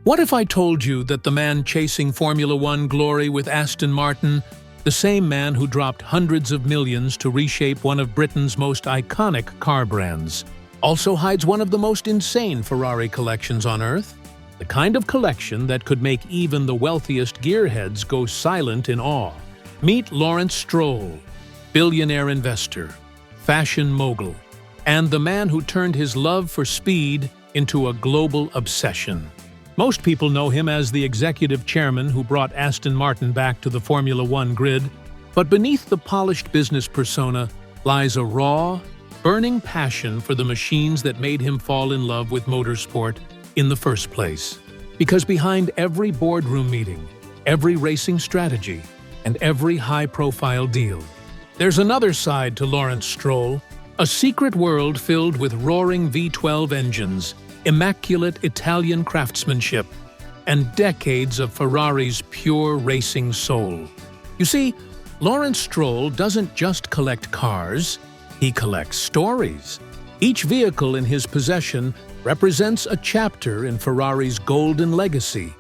What if I told you that the man chasing Formula One glory with Aston Martin, the same man who dropped hundreds of millions to reshape one of Britain's most iconic car brands, also hides one of the most insane Ferrari collections on Earth? The kind of collection that could make even the wealthiest gearheads go silent in awe. Meet Lawrence Stroll, billionaire investor, fashion mogul, and the man who turned his love for speed into a global obsession. Most people know him as the executive chairman who brought Aston Martin back to the Formula One grid, but beneath the polished business persona lies a raw, burning passion for the machines that made him fall in love with motorsport in the first place. Because behind every boardroom meeting, every racing strategy, and every high-profile deal, there's another side to Lawrence Stroll, a secret world filled with roaring V12 engines, immaculate Italian craftsmanship, and decades of Ferrari's pure racing soul. You see, Lawrence Stroll doesn't just collect cars, he collects stories. Each vehicle in his possession represents a chapter in Ferrari's golden legacy,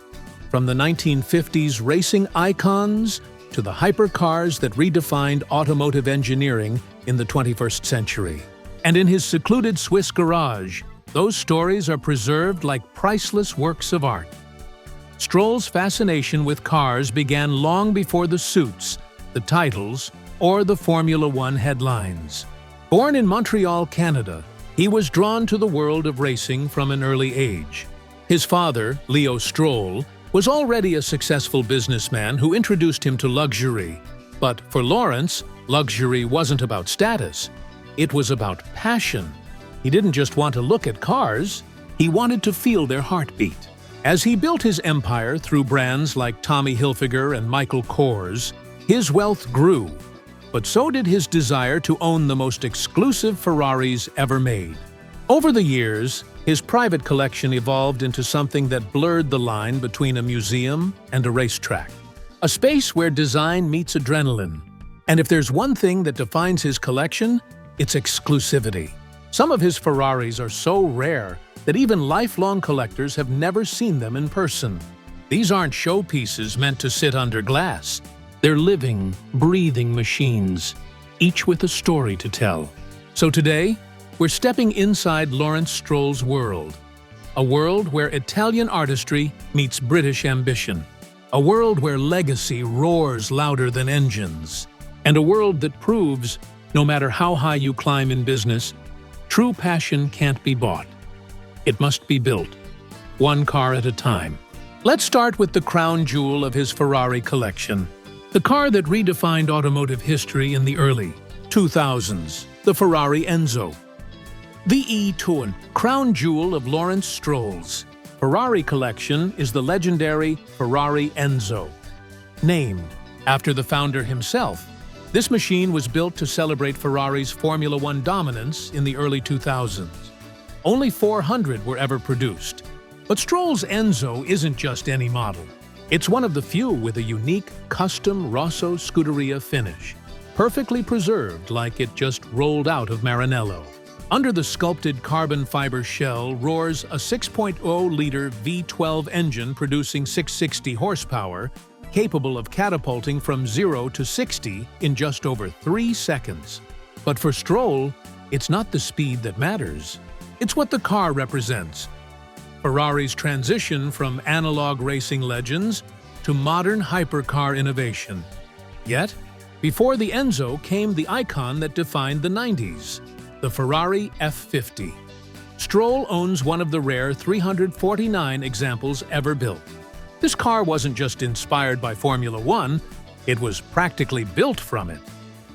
from the 1950s racing icons to the hypercars that redefined automotive engineering in the 21st century. And in his secluded Swiss garage, those stories are preserved like priceless works of art. Stroll's fascination with cars began long before the suits, the titles, or the Formula One headlines. Born in Montreal, Canada, he was drawn to the world of racing from an early age. His father, Leo Stroll, was already a successful businessman who introduced him to luxury. But for Lawrence, luxury wasn't about status. It was about passion. He didn't just want to look at cars, he wanted to feel their heartbeat. As he built his empire through brands like Tommy Hilfiger and Michael Kors, his wealth grew, but so did his desire to own the most exclusive Ferraris ever made. Over the years, his private collection evolved into something that blurred the line between a museum and a racetrack. A space where design meets adrenaline. And if there's one thing that defines his collection, it's exclusivity. Some of his Ferraris are so rare that even lifelong collectors have never seen them in person. These aren't showpieces meant to sit under glass. They're living, breathing machines, each with a story to tell. So today, we're stepping inside Lawrence Stroll's world. A world where Italian artistry meets British ambition. A world where legacy roars louder than engines. And a world that proves, no matter how high you climb in business, true passion can't be bought. It must be built, one car at a time. Let's start with the crown jewel of his Ferrari collection. The car that redefined automotive history in the early 2000s, the Ferrari Enzo. The E-Tun, crown jewel of Lawrence Stroll's Ferrari collection, is the legendary Ferrari Enzo. Named after the founder himself, this machine was built to celebrate Ferrari's Formula One dominance in the early 2000s. Only 400 were ever produced. But Stroll's Enzo isn't just any model. It's one of the few with a unique, custom Rosso Scuderia finish, perfectly preserved like it just rolled out of Maranello. Under the sculpted carbon fiber shell roars a 6.0-liter V12 engine producing 660 horsepower, capable of catapulting from 0 to 60 in just over 3 seconds. But for Stroll, it's not the speed that matters. It's what the car represents. Ferrari's transition from analog racing legends to modern hypercar innovation. Yet, before the Enzo came the icon that defined the 90s, the Ferrari F50. Stroll owns one of the rare 349 examples ever built. This car wasn't just inspired by Formula One, it was practically built from it.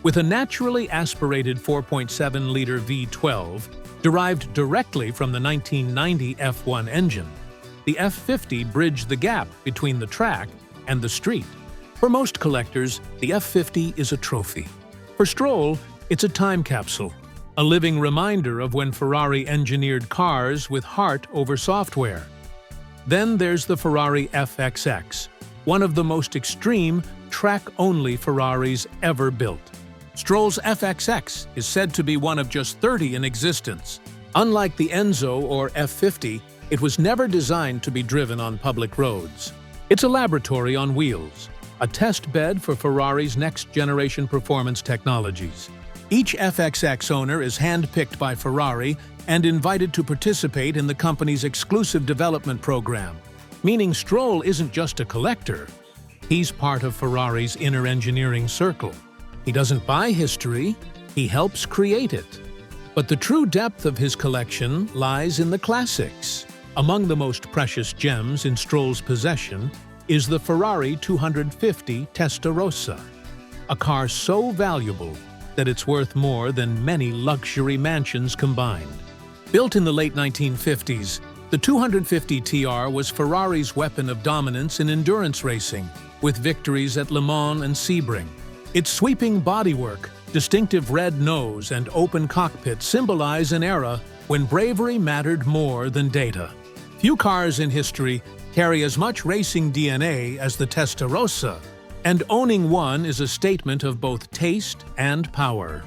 With a naturally aspirated 4.7-liter V12, derived directly from the 1990 F1 engine, the F50 bridged the gap between the track and the street. For most collectors, the F50 is a trophy. For Stroll, it's a time capsule, a living reminder of when Ferrari engineered cars with heart over software. Then there's the Ferrari FXX, one of the most extreme, track-only Ferraris ever built. Stroll's FXX is said to be one of just 30 in existence. Unlike the Enzo or F50, It was never designed to be driven on public roads. It's a laboratory on wheels, a test bed for Ferrari's next-generation performance technologies. Each FXX owner is hand-picked by Ferrari and invited to participate in the company's exclusive development program, meaning Stroll isn't just a collector. He's part of Ferrari's inner engineering circle. He doesn't buy history, he helps create it. But the true depth of his collection lies in the classics. Among the most precious gems in Stroll's possession is the Ferrari 250 Testarossa, a car so valuable that it's worth more than many luxury mansions combined. Built in the late 1950s, the 250 TR was Ferrari's weapon of dominance in endurance racing, with victories at Le Mans and Sebring. Its sweeping bodywork, distinctive red nose, and open cockpit symbolize an era when bravery mattered more than data. Few cars in history carry as much racing DNA as the Testarossa, and owning one is a statement of both taste and power.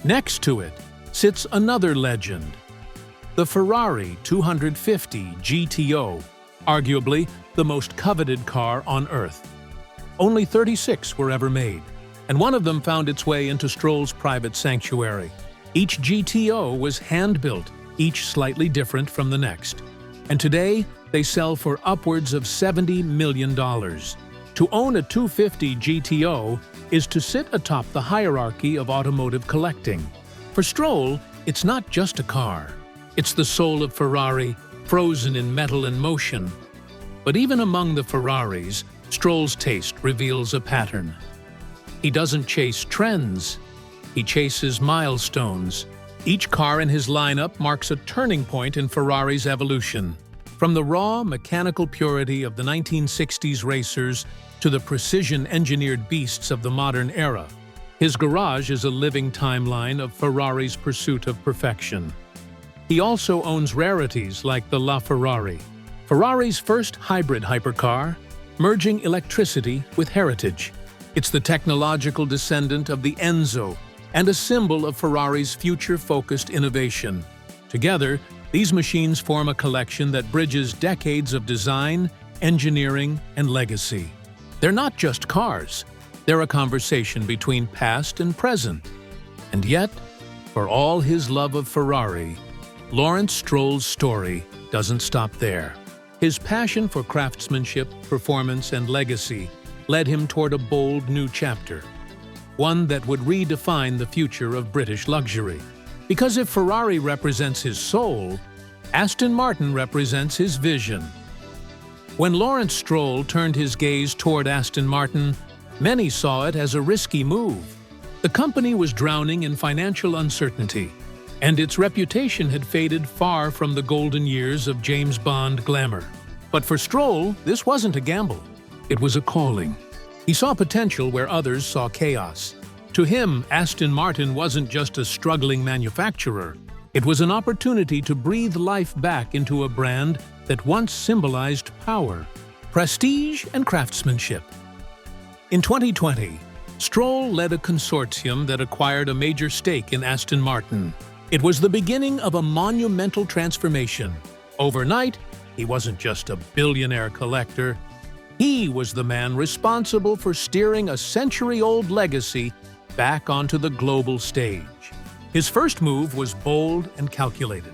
Next to it sits another legend, the Ferrari 250 GTO, arguably the most coveted car on Earth. Only 36 were ever made, and one of them found its way into Stroll's private sanctuary. Each GTO was hand-built, each slightly different from the next. And today, they sell for upwards of $70 million. To own a 250 GTO is to sit atop the hierarchy of automotive collecting. For Stroll, it's not just a car. It's the soul of Ferrari, frozen in metal and motion. But even among the Ferraris, Stroll's taste reveals a pattern. He doesn't chase trends. He chases milestones. Each car in his lineup marks a turning point in Ferrari's evolution. From the raw, mechanical purity of the 1960s racers to the precision-engineered beasts of the modern era, his garage is a living timeline of Ferrari's pursuit of perfection. He also owns rarities like the LaFerrari, Ferrari's first hybrid hypercar, merging electricity with heritage. It's the technological descendant of the Enzo and a symbol of Ferrari's future-focused innovation. Together, these machines form a collection that bridges decades of design, engineering, and legacy. They're not just cars. They're a conversation between past and present. And yet, for all his love of Ferrari, Lawrence Stroll's story doesn't stop there. His passion for craftsmanship, performance, and legacy led him toward a bold new chapter, one that would redefine the future of British luxury. Because if Ferrari represents his soul, Aston Martin represents his vision. When Lawrence Stroll turned his gaze toward Aston Martin, many saw it as a risky move. The company was drowning in financial uncertainty, and its reputation had faded far from the golden years of James Bond glamour. But for Stroll, this wasn't a gamble. It was a calling. He saw potential where others saw chaos. To him, Aston Martin wasn't just a struggling manufacturer. It was an opportunity to breathe life back into a brand that once symbolized power, prestige, and craftsmanship. In 2020, Stroll led a consortium that acquired a major stake in Aston Martin. It was the beginning of a monumental transformation. Overnight, he wasn't just a billionaire collector. He was the man responsible for steering a century-old legacy back onto the global stage. His first move was bold and calculated,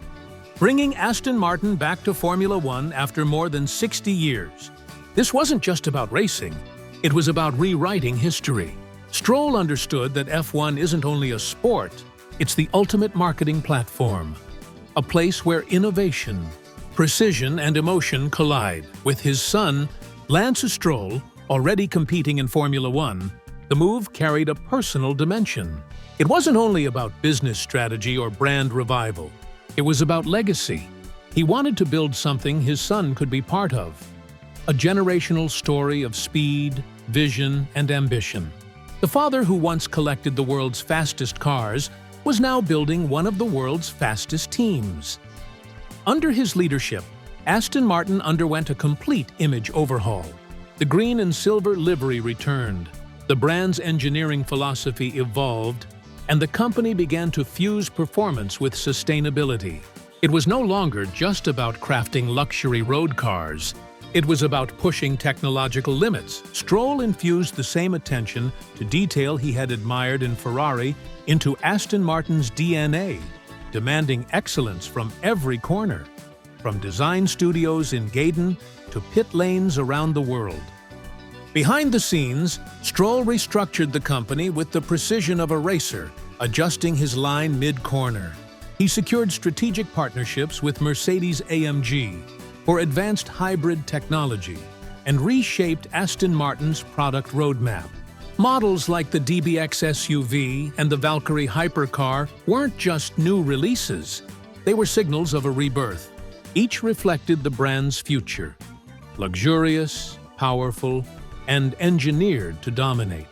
bringing Aston Martin back to Formula One after more than 60 years. This wasn't just about racing, it was about rewriting history. Stroll understood that F1 isn't only a sport, it's the ultimate marketing platform, a place where innovation, precision, and emotion collide. With his son, Lance Stroll, already competing in Formula One, the move carried a personal dimension. It wasn't only about business strategy or brand revival. It was about legacy. He wanted to build something his son could be part of. A generational story of speed, vision, and ambition. The father who once collected the world's fastest cars was now building one of the world's fastest teams. Under his leadership, Aston Martin underwent a complete image overhaul. The green and silver livery returned. The brand's engineering philosophy evolved, and the company began to fuse performance with sustainability. It was no longer just about crafting luxury road cars. It was about pushing technological limits. Stroll infused the same attention to detail he had admired in Ferrari into Aston Martin's DNA, demanding excellence from every corner, from design studios in Gaydon to pit lanes around the world. Behind the scenes, Stroll restructured the company with the precision of a racer, adjusting his line mid-corner. He secured strategic partnerships with Mercedes-AMG for advanced hybrid technology and reshaped Aston Martin's product roadmap. Models like the DBX SUV and the Valkyrie hypercar weren't just new releases. They were signals of a rebirth. Each reflected the brand's future, luxurious, powerful, and engineered to dominate.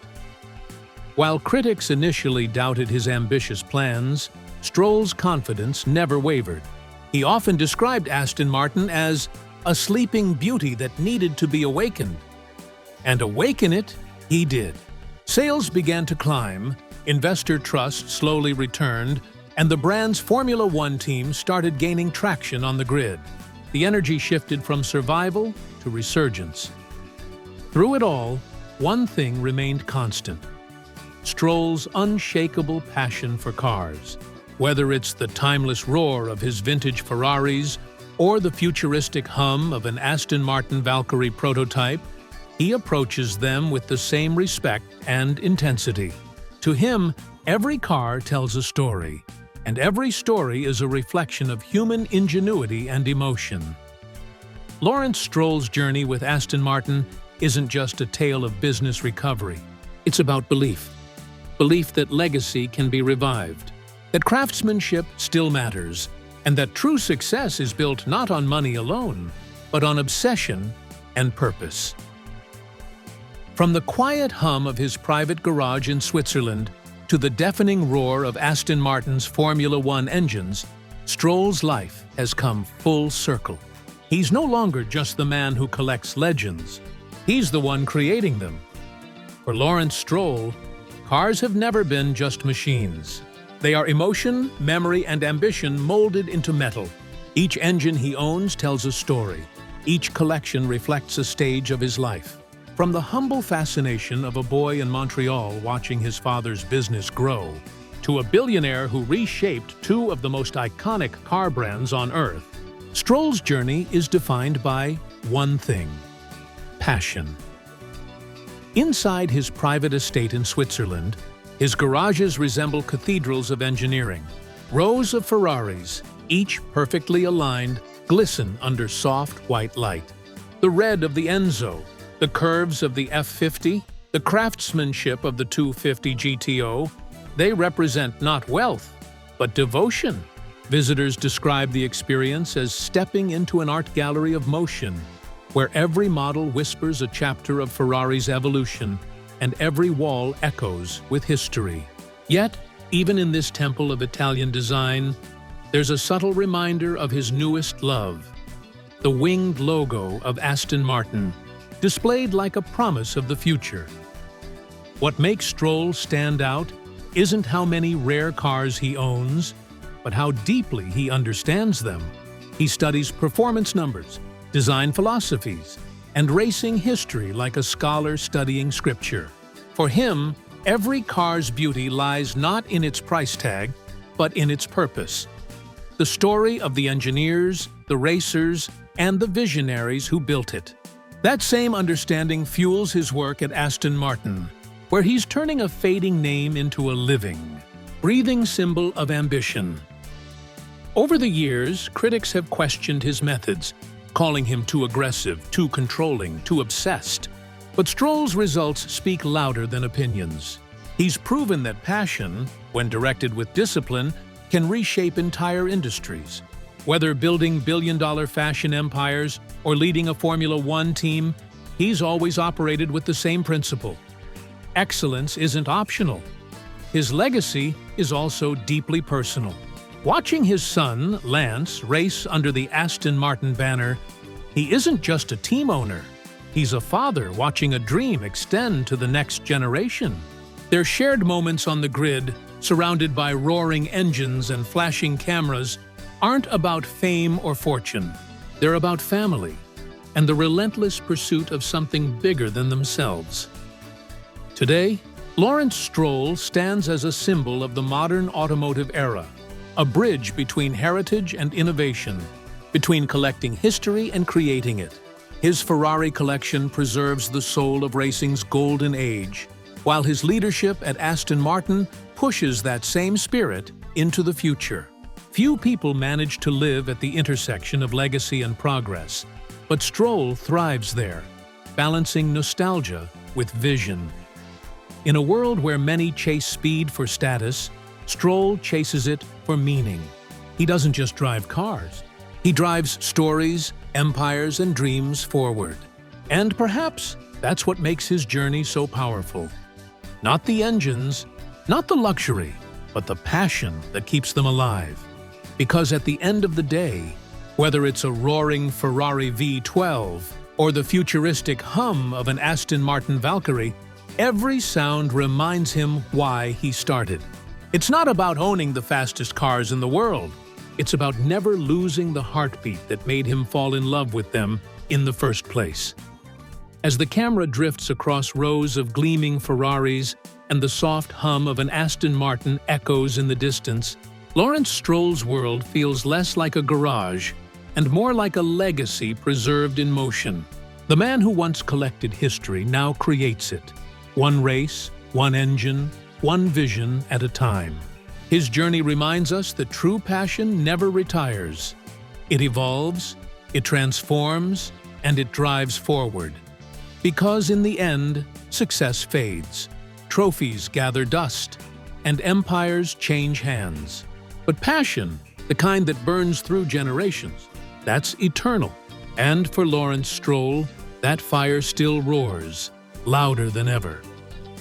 While critics initially doubted his ambitious plans, Stroll's confidence never wavered. He often described Aston Martin as a sleeping beauty that needed to be awakened. And awaken it, he did. Sales began to climb, investor trust slowly returned, and the brand's Formula One team started gaining traction on the grid. The energy shifted from survival to resurgence. Through it all, one thing remained constant: Stroll's unshakable passion for cars. Whether it's the timeless roar of his vintage Ferraris or the futuristic hum of an Aston Martin Valkyrie prototype, he approaches them with the same respect and intensity. To him, every car tells a story, and every story is a reflection of human ingenuity and emotion. Lawrence Stroll's journey with Aston Martin isn't just a tale of business recovery. It's about belief. Belief that legacy can be revived, that craftsmanship still matters, and that true success is built not on money alone, but on obsession and purpose. From the quiet hum of his private garage in Switzerland to the deafening roar of Aston Martin's Formula One engines, Stroll's life has come full circle. He's no longer just the man who collects legends. He's the one creating them. For Lawrence Stroll, cars have never been just machines. They are emotion, memory, and ambition molded into metal. Each engine he owns tells a story. Each collection reflects a stage of his life. From the humble fascination of a boy in Montreal watching his father's business grow, to a billionaire who reshaped two of the most iconic car brands on Earth, Stroll's journey is defined by one thing: passion. Inside his private estate in Switzerland, his garages resemble cathedrals of engineering. Rows of Ferraris, each perfectly aligned, glisten under soft white light. The red of the Enzo, the curves of the F50, the craftsmanship of the 250 GTO, they represent not wealth, but devotion. Visitors describe the experience as stepping into an art gallery of motion, where every model whispers a chapter of Ferrari's evolution, and every wall echoes with history. Yet, even in this temple of Italian design, there's a subtle reminder of his newest love: the winged logo of Aston Martin, displayed like a promise of the future. What makes Stroll stand out isn't how many rare cars he owns, but how deeply he understands them. He studies performance numbers, design philosophies, and racing history like a scholar studying scripture. For him, every car's beauty lies not in its price tag, but in its purpose. The story of the engineers, the racers, and the visionaries who built it. That same understanding fuels his work at Aston Martin, where he's turning a fading name into a living, breathing symbol of ambition. Over the years, critics have questioned his methods, calling him too aggressive, too controlling, too obsessed. But Stroll's results speak louder than opinions. He's proven that passion, when directed with discipline, can reshape entire industries. Whether building billion-dollar fashion empires or leading a Formula One team, he's always operated with the same principle: excellence isn't optional. His legacy is also deeply personal. Watching his son, Lance, race under the Aston Martin banner, he isn't just a team owner. He's a father watching a dream extend to the next generation. Their shared moments on the grid, surrounded by roaring engines and flashing cameras, aren't about fame or fortune. They're about family and the relentless pursuit of something bigger than themselves. Today, Lawrence Stroll stands as a symbol of the modern automotive era, a bridge between heritage and innovation, between collecting history and creating it. His Ferrari collection preserves the soul of racing's golden age, while his leadership at Aston Martin pushes that same spirit into the future. Few people manage to live at the intersection of legacy and progress, but Stroll thrives there, balancing nostalgia with vision. In a world where many chase speed for status, Stroll chases it for meaning. He doesn't just drive cars. He drives stories, empires, and dreams forward. And perhaps that's what makes his journey so powerful. Not the engines, not the luxury, but the passion that keeps them alive. Because at the end of the day, whether it's a roaring Ferrari V12 or the futuristic hum of an Aston Martin Valkyrie, every sound reminds him why he started. It's not about owning the fastest cars in the world. It's about never losing the heartbeat that made him fall in love with them in the first place. As the camera drifts across rows of gleaming Ferraris and the soft hum of an Aston Martin echoes in the distance, Lawrence Stroll's world feels less like a garage and more like a legacy preserved in motion. The man who once collected history now creates it. One race, one engine, one vision at a time. His journey reminds us that true passion never retires. It evolves, it transforms, and it drives forward. Because in the end, success fades, trophies gather dust, and empires change hands. But passion, the kind that burns through generations, that's eternal. And for Lawrence Stroll, that fire still roars, louder than ever.